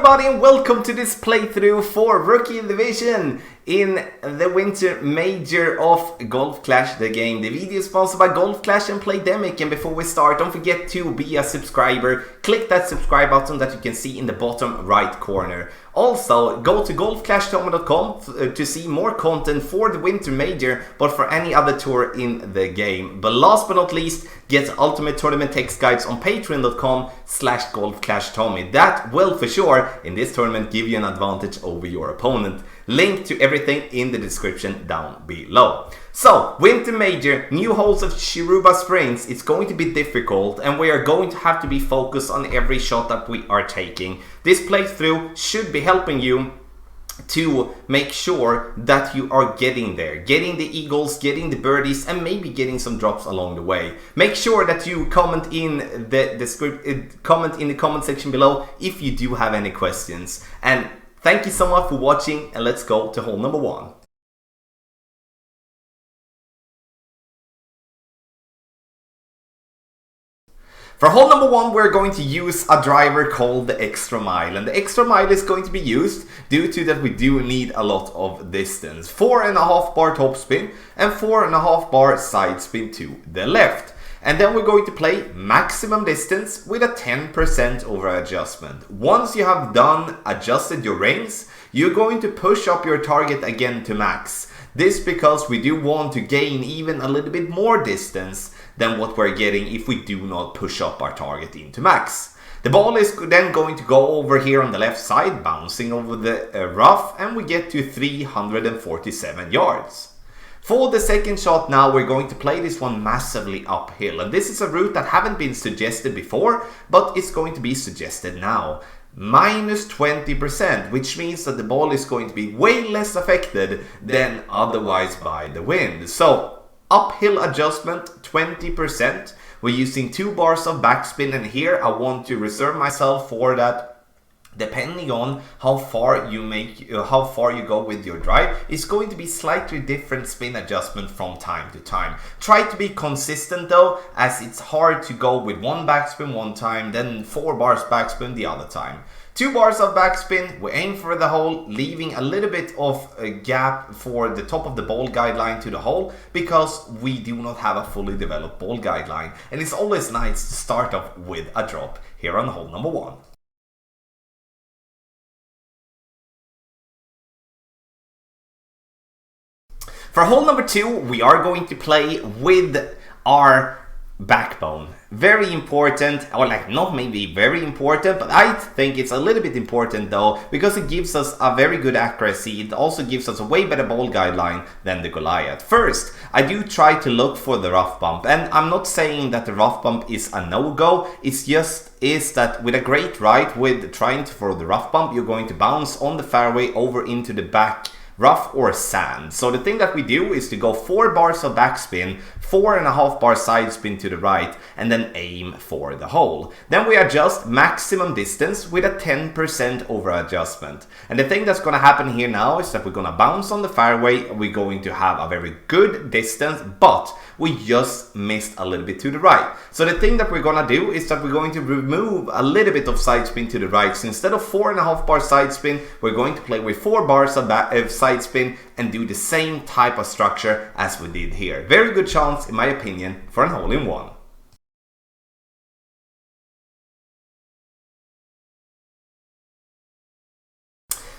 everybody and welcome to this playthrough for Rookie Division in the Winter Major of Golf Clash the game. The video is sponsored by Golf Clash and Playdemic, and before we start, don't forget to be a subscriber. Click that subscribe button that you can see in the bottom right corner. Also, go to golfclashtommy.com to see more content for the Winter Major, but for any other tour in the game. But last but not least, get Ultimate Tournament text guides on patreon.com/golfclashtommy. That will for sure, in this tournament, give you an advantage over your opponent. Link to everything in the description down below. So, Winter Major, new holes of Shiruba Springs. It's going to be difficult and we are going to have to be focused on every shot that we are taking. This playthrough should be helping you to make sure that you are getting there, getting the eagles, getting the birdies, and maybe getting some drops along the way. Make sure that you comment in the comment section below if you do have any questions. And thank you so much for watching, and let's go to hole number 1. For hole number 1, we're going to use a driver called the extra mile, and the extra mile is going to be used due to that we do need a lot of distance. 4.5 bar topspin and 4.5 bar side spin to the left. And then we're going to play maximum distance with a 10% over adjustment. Once you have adjusted your rings, you're going to push up your target again to max. This because we do want to gain even a little bit more distance than what we're getting if we do not push up our target into max. The ball is then going to go over here on the left side, bouncing over the rough, and we get to 347 yards. For the second shot now, we're going to play this one massively uphill, and this is a route that haven't been suggested before, but it's going to be suggested now. Minus 20%, which means that the ball is going to be way less affected than otherwise by the wind. So, uphill adjustment 20%. We're using 2 bars of backspin, and here I want to reserve myself for that. Depending on how far you go with your drive, it's going to be slightly different spin adjustment from time to time. Try to be consistent though, as it's hard to go with 1 backspin one time, then 4 bars backspin the other time. 2 bars of backspin, we aim for the hole, leaving a little bit of a gap for the top of the ball guideline to the hole, because we do not have a fully developed ball guideline. And it's always nice to start off with a drop here on hole number 1. For hole number 2, we are going to play with our backbone. Very important, or like not maybe very important, but I think it's a little bit important though, because it gives us a very good accuracy. It also gives us a way better ball guideline than the Goliath. First, I do try to look for the rough bump, and I'm not saying that the rough bump is a no-go. It's just that with a great right, with trying to throw the rough bump, you're going to bounce on the fairway over into the back rough or sand. So the thing that we do is to go 4 bars of backspin, 4.5 bar side spin to the right, and then aim for the hole. Then we adjust maximum distance with a 10% over adjustment. And the thing that's going to happen here now is that we're going to bounce on the fairway. We're going to have a very good distance, but we just missed a little bit to the right. So the thing that we're going to do is that we're going to remove a little bit of side spin to the right. So instead of 4.5 bar side spin, we're going to play with 4 bars of side spin and do the same type of structure as we did here. Very good chance, in my opinion, for an hole-in-one.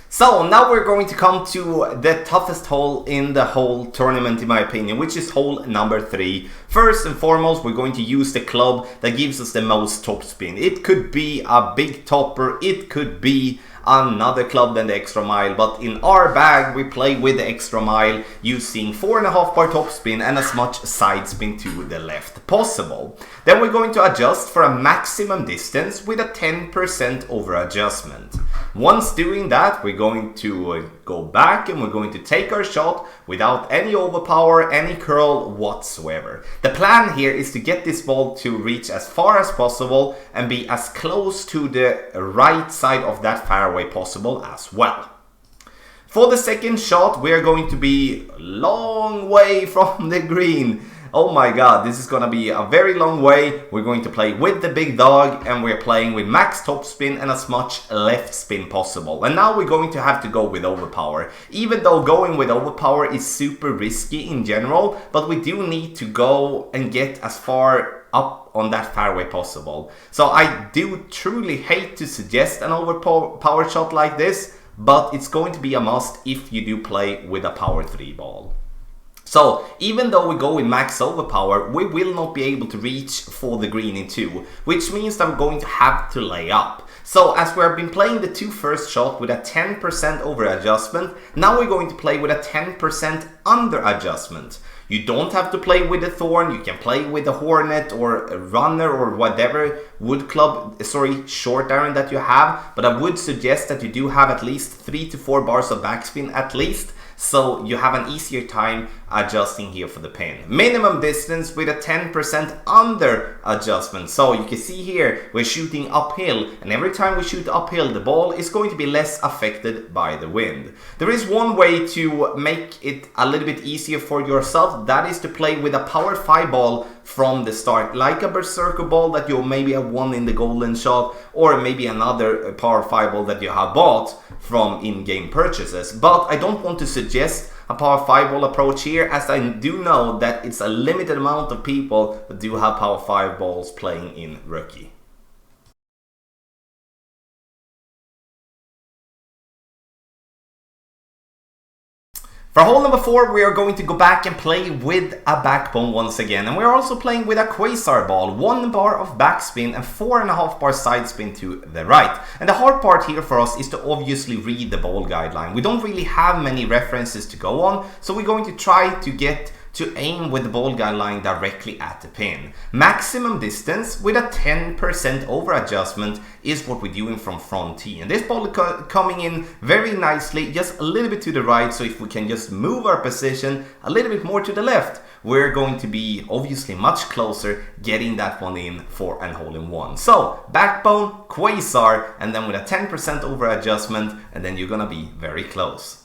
So now we're going to come to the toughest hole in the whole tournament, in my opinion, which is hole number 3. First and foremost, we're going to use the club that gives us the most topspin. It could be a big topper, it could be another club than the extra mile, but in our bag we play with the extra mile using 4.5 bar topspin and as much side spin to the left possible. Then we're going to adjust for a maximum distance with a 10% over adjustment. Once doing that, we're going to go back and we're going to take our shot without any overpower, any curl whatsoever. The plan here is to get this ball to reach as far as possible and be as close to the right side of that fairway possible as well. For the second shot, we are going to be a long way from the green. Oh my god, this is gonna be a very long way. We're going to play with the big dog, and we're playing with max topspin and as much left spin possible. And now we're going to have to go with overpower. Even though going with overpower is super risky in general, but we do need to go and get as far up on that fairway possible. So I do truly hate to suggest an overpower shot like this, but it's going to be a must if you do play with a power 3 ball. So even though we go with max overpower, we will not be able to reach for the green in 2, which means that I'm going to have to lay up. So as we have been playing the 2 first shot with a 10% over adjustment, now we're going to play with a 10% under adjustment. You don't have to play with the thorn, you can play with a hornet or a runner or whatever short iron that you have, but I would suggest that you do have at least 3 to 4 bars of backspin at least, so you have an easier time adjusting here for the pin. Minimum distance with a 10% under adjustment. So you can see here we're shooting uphill, and every time we shoot uphill the ball is going to be less affected by the wind. There is one way to make it a little bit easier for yourself, that is to play with a power 5 ball from the start, like a berserker ball that you maybe have won in the golden shot, or maybe another power 5 ball that you have bought from in-game purchases. But I don't want to suggest a power 5 ball approach here, as I do know that it's a limited amount of people that do have power 5 balls playing in rookie. For hole number 4, we are going to go back and play with a backbone once again, and we're also playing with a quasar ball, 1 bar of backspin and 4.5 bar side spin to the right. And the hard part here for us is to obviously read the ball guideline. We don't really have many references to go on, so we're going to try to aim with the ball guideline directly at the pin. Maximum distance with a 10% over adjustment is what we're doing from front tee. And this ball coming in very nicely, just a little bit to the right, so if we can just move our position a little bit more to the left, we're going to be obviously much closer getting that one in for an hole-in-one. So backbone, quasar, and then with a 10% over adjustment, and then you're gonna be very close.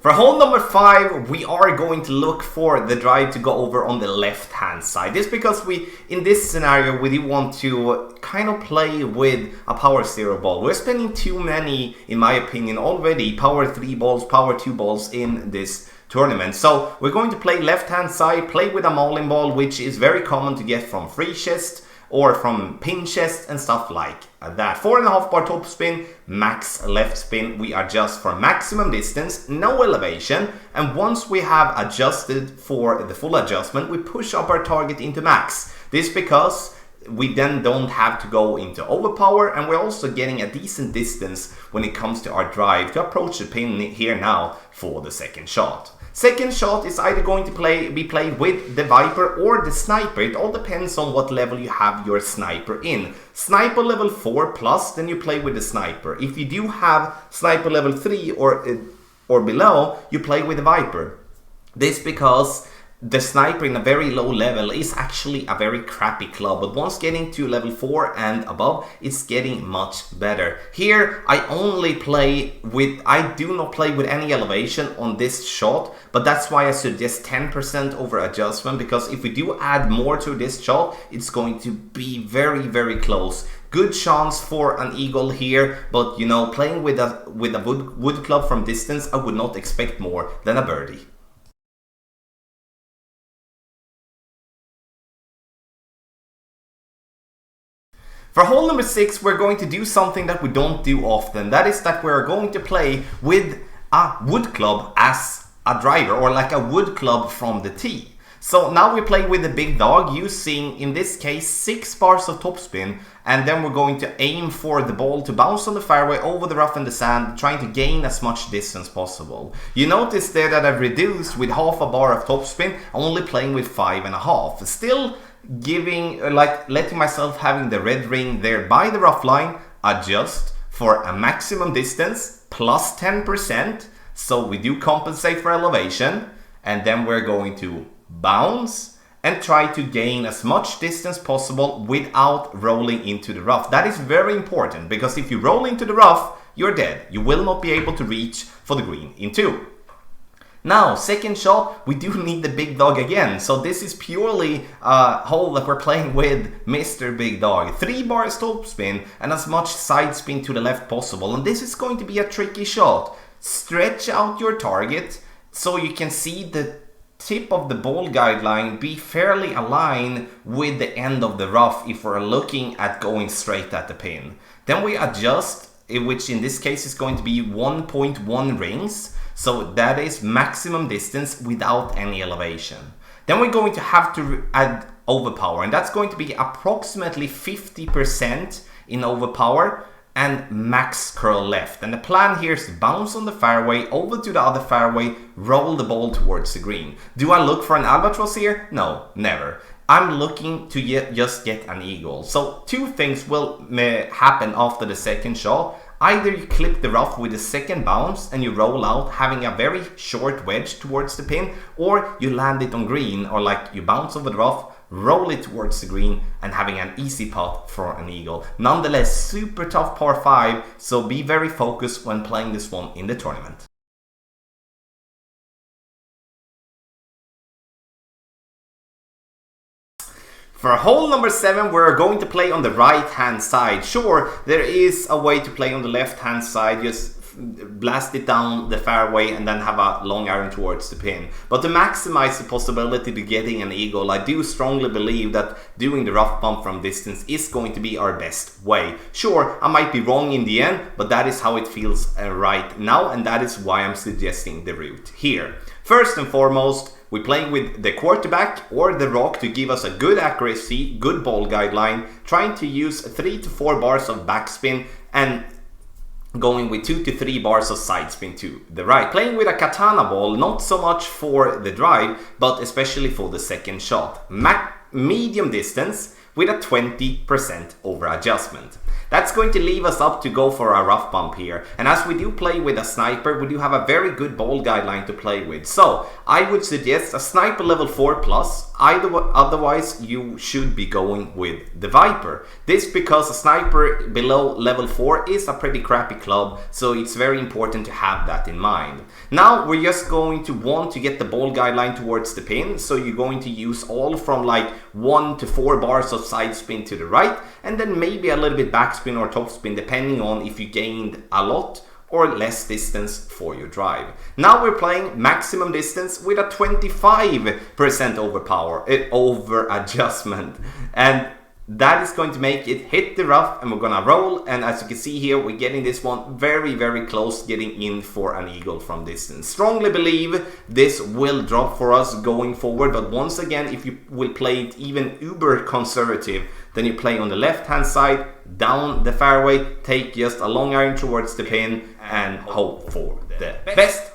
For hole number 5, we are going to look for the drive to go over on the left hand side. This because in this scenario, we do want to kind of play with a power 0 ball. We're spending too many, in my opinion, already power 3 balls, power 2 balls in this tournament. So we're going to play left hand side, play with a mauling ball, which is very common to get from free chest or from pin chest and stuff like that. 4.5 bar top spin, max left spin. We adjust for maximum distance, no elevation, and once we have adjusted for the full adjustment, we push up our target into max. This because we then don't have to go into overpower, and we're also getting a decent distance when it comes to our drive to approach the pin here now for the second shot. Second shot is either going to be played with the Viper or the Sniper. It all depends on what level you have your Sniper in. Sniper level 4 plus, then you play with the Sniper. If you do have Sniper level 3 or below, you play with the Viper. This because the Sniper in a very low level is actually a very crappy club, but once getting to level 4 and above, it's getting much better. Here I do not play with any elevation on this shot, but that's why I suggest 10% over adjustment, because if we do add more to this shot, it's going to be very, very close. Good chance for an eagle here, but you know, playing with a wood club from distance, I would not expect more than a birdie. For hole number 6, we're going to do something that we don't do often. That is that we're going to play with a wood club as a driver, or like a wood club from the tee. So now we play with the big dog using, in this case, 6 bars of topspin, and then we're going to aim for the ball to bounce on the fairway over the rough and the sand, trying to gain as much distance possible. You notice there that I've reduced with half a bar of topspin, only playing with 5.5. Still giving, letting myself having the red ring there by the rough line, adjust for a maximum distance plus 10%, so we do compensate for elevation, and then we're going to bounce and try to gain as much distance possible without rolling into the rough. That is very important, because if you roll into the rough, you're dead. You will not be able to reach for the green in 2. Now, second shot, we do need the big dog again. So this is purely a hole that we're playing with Mr. Big Dog. 3 bars topspin and as much side spin to the left possible. And this is going to be a tricky shot. Stretch out your target so you can see the tip of the ball guideline be fairly aligned with the end of the rough if we're looking at going straight at the pin. Then we adjust, which in this case is going to be 1.1 rings. So that is maximum distance without any elevation. Then we're going to have to add overpower, and that's going to be approximately 50% in overpower and max curl left. And the plan here is to bounce on the fairway, over to the other fairway, roll the ball towards the green. Do I look for an albatross here? No, never. I'm looking to just get an eagle. So 2 things will happen after the second shot. Either you clip the rough with the second bounce and you roll out having a very short wedge towards the pin, or you land it on green, or like you bounce over the rough, roll it towards the green and having an easy putt for an eagle. Nonetheless, super tough par 5, so be very focused when playing this one in the tournament. For hole number 7, we're going to play on the right hand side. Sure, there is a way to play on the left hand side, just blast it down the fairway and then have a long iron towards the pin. But to maximize the possibility to getting an eagle, I do strongly believe that doing the rough bump from distance is going to be our best way. Sure, I might be wrong in the end, but that is how it feels right now, and that is why I'm suggesting the route here. First and foremost, we're playing with the quarterback or the rock to give us a good accuracy, good ball guideline, trying to use 3 to 4 bars of backspin and going with 2 to 3 bars of side spin to the right. Playing with a katana ball, not so much for the drive, but especially for the second shot. Medium distance with a 20% over adjustment. That's going to leave us up to go for a rough bump here. And as we do play with a sniper, we do have a very good ball guideline to play with. So I would suggest a sniper level 4 plus. Otherwise, you should be going with the Viper. This because a sniper below level 4 is a pretty crappy club, so it's very important to have that in mind. Now we're just going to want to get the ball guideline towards the pin, so you're going to use all from like 1 to 4 bars of side spin to the right, and then maybe a little bit backspin or topspin depending on if you gained a lot or less distance for your drive. Now we're playing maximum distance with a 25% over adjustment, and that is going to make it hit the rough, and we're gonna roll. And as you can see here, we're getting this one very, very close, getting in for an eagle from distance. Strongly believe this will drop for us going forward, but once again, if you will play it even uber conservative, then you play on the left hand side, down the fairway, take just a long iron towards the pin and hope for the best.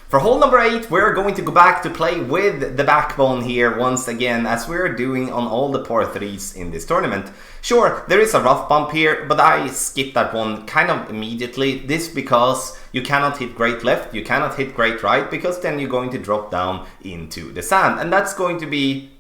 For hole number 8, we're going to go back to play with the backbone here once again, as we're doing on all the par 3s in this tournament. Sure, there is a rough bump here, but I skipped that one kind of immediately. This because you cannot hit great left, you cannot hit great right, because then you're going to drop down into the sand, and that's going to be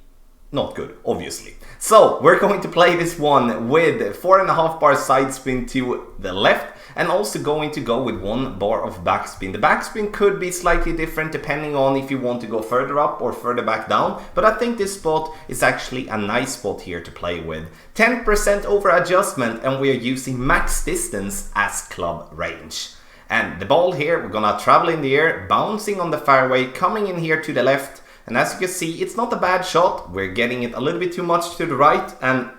not good, obviously. So we're going to play this one with 4.5 bar side spin to the left, and also going to go with 1 bar of backspin. The backspin could be slightly different depending on if you want to go further up or further back down, but I think this spot is actually a nice spot here to play with. 10% over adjustment, and we are using max distance as club range. And the ball here, we're gonna travel in the air, bouncing on the fairway, coming in here to the left, and as you can see, it's not a bad shot. We're getting it a little bit too much to the right, and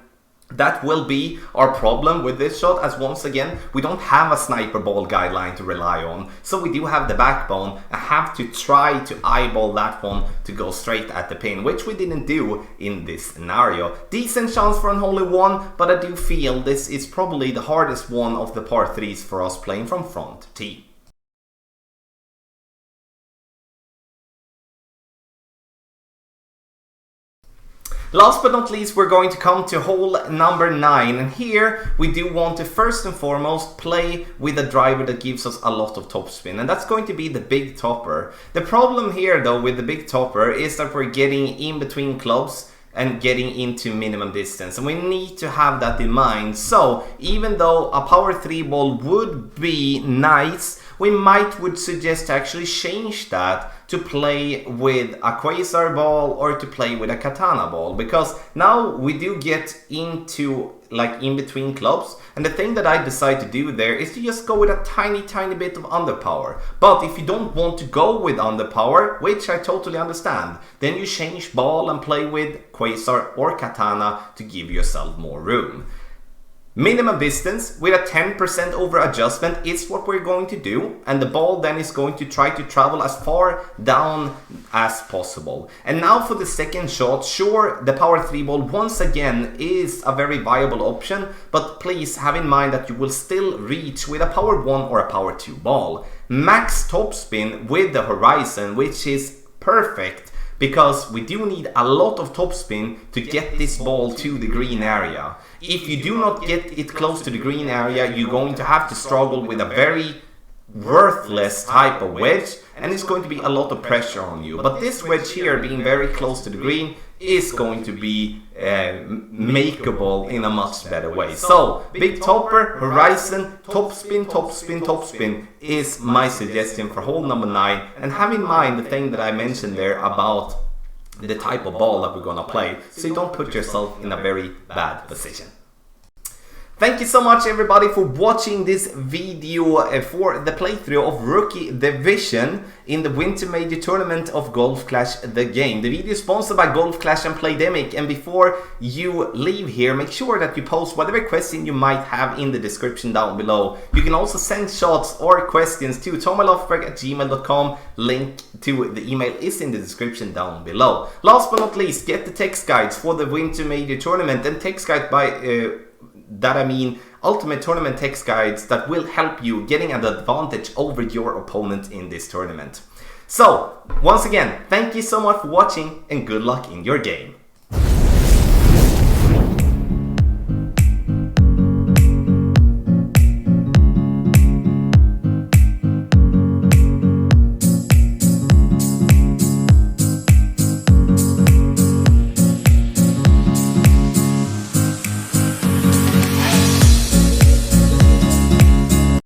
that will be our problem with this shot, as once again, we don't have a sniper ball guideline to rely on. So we do have the backbone and have to try to eyeball that one to go straight at the pin, which we didn't do in this scenario. Decent chance for an only one, but I do feel this is probably the hardest one of the par 3s for us playing from front tee. Last but not least, we're going to come to hole number 9, and here we do want to first and foremost play with a driver that gives us a lot of topspin, and that's going to be the big topper. The problem here though with the big topper is that we're getting in between clubs and getting into minimum distance, and we need to have that in mind. So even though a power 3 ball would be nice, we would suggest to actually change that to play with a quasar ball or to play with a katana ball, because now we do get into like in between clubs, and the thing that I decide to do there is to just go with a tiny bit of underpower. But if you don't want to go with underpower, which I totally understand, then you change ball and play with quasar or katana to give yourself more room. Minimum distance with a 10% over adjustment is what we're going to do, and the ball then is going to try to travel as far down as possible. And now for the second shot, sure, the power 3 ball once again is a very viable option, but please have in mind that you will still reach with a power 1 or a power 2 ball. Max topspin with the horizon, which is perfect, because we do need a lot of topspin to get this ball to the green area. If you do not get it close to the green area, you're going to have to struggle with a very worthless type of wedge, and it's going to be a lot of pressure on you. But this wedge here, being very close to the green, is going to be makeable in a much better way. So big topper, horizon, topspin is my suggestion for hole number 9. And have in mind the thing that I mentioned there about the type of ball that we're gonna play, so you don't put yourself in a very bad position. Thank you so much everybody for watching this video for the playthrough of Rookie Division in the Winter Major Tournament of Golf Clash the game. The video is sponsored by Golf Clash and Playdemic, and before you leave here, make sure that you post whatever question you might have in the description down below. You can also send shots or questions to tomalofberg@gmail.com. Link to the email is in the description down below. Last but not least, get the text guides for the Winter Major Tournament, and text guide by that I mean ultimate tournament text guides that will help you getting an advantage over your opponent in this tournament. So once again, thank you so much for watching and good luck in your game.